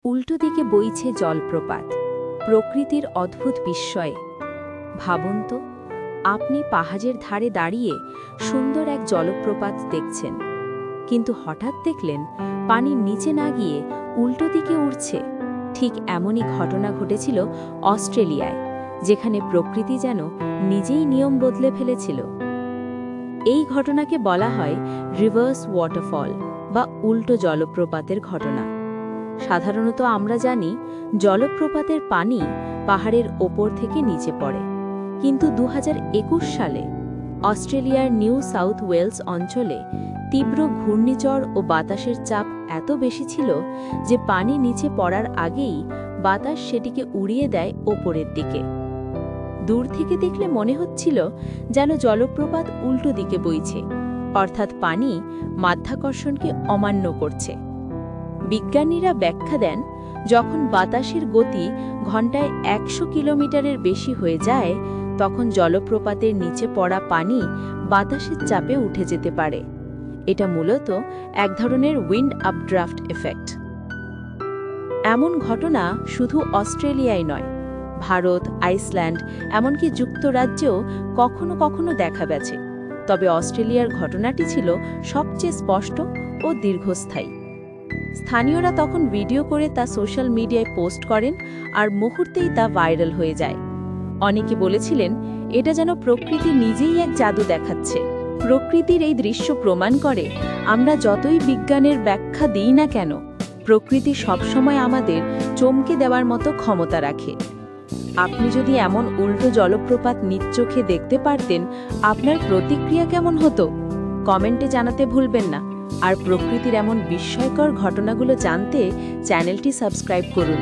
উল্টো দিকে বইছে জলপ্রপাত, প্রকৃতির অদ্ভুত বিস্ময়ে। ভাবুন তো, আপনি পাহাড়ের ধারে দাঁড়িয়ে সুন্দর এক জলপ্রপাত দেখছেন, কিন্তু হঠাৎ দেখলেন পানির নিচে না গিয়ে উল্টো দিকে উড়ছে। ঠিক এমনই ঘটনা ঘটেছিল অস্ট্রেলিয়ায়, যেখানে প্রকৃতি যেন নিজেই নিয়ম বদলে ফেলেছিল। এই ঘটনাকে বলা হয় রিভার্স ওয়াটারফল বা উল্টো জলপ্রপাতের ঘটনা। সাধারণত আমরা জানি জলপ্রপাতের পানি পাহাড়ের ওপর থেকে নিচে পড়ে, কিন্তু 2021 সালে অস্ট্রেলিয়ার নিউ সাউথ ওয়েলস অঞ্চলে তীব্র ঘূর্ণিঝড় ও বাতাসের চাপ এত বেশি ছিল যে পানি নিচে পড়ার আগেই বাতাস সেটিকে উড়িয়ে দেয় ওপরের দিকে। দূর থেকে দেখলে মনে হচ্ছিল যেন জলপ্রপাত উল্টো দিকে বইছে, অর্থাৎ পানি মাধ্যাকর্ষণকে অমান্য করছে। বিজ্ঞানীরা ব্যাখ্যা দেন, যখন বাতাসের গতি ঘন্টায় 100 কিলোমিটারের বেশি হয়ে যায়, তখন জলপ্রপাতের নিচে পড়া পানি বাতাসের চাপে উঠে যেতে পারে। এটা মূলত এক ধরনের উইন্ড আপড্রাফট এফেক্ট। এমন ঘটনা শুধু অস্ট্রেলিয়ায় নয়, ভারত, আইসল্যান্ড, এমনকি যুক্তরাজ্যেও কখনো কখনো দেখা গেছে। তবে অস্ট্রেলিয়ার ঘটনাটি ছিল সবচেয়ে স্পষ্ট ও দীর্ঘস্থায়ী। স্থানীয়রা তখন ভিডিও করে তা সোশ্যাল মিডিয়ায় পোস্ট করেন, আর মুহূর্তেই তা ভাইরাল হয়ে যায়। অনেকে বলেছিলেন, এটা যেন প্রকৃতি নিজেই এক জাদু দেখাচ্ছে। প্রকৃতির এই দৃশ্য প্রমাণ করে, আমরা যতই বিজ্ঞানের ব্যাখ্যা দিই না কেন, প্রকৃতি সবসময় আমাদের চমকে দেওয়ার মতো ক্ষমতা রাখে। আপনি যদি এমন উল্টো জলপ্রপাত নিজ চোখে দেখতে পারতেন, আপনার প্রতিক্রিয়া কেমন হতো? কমেন্টে জানাতে ভুলবেন না। আর প্রকৃতির এমন বিস্ময়কর ঘটনাগুলো জানতে চ্যানেলটি সাবস্ক্রাইব করুন।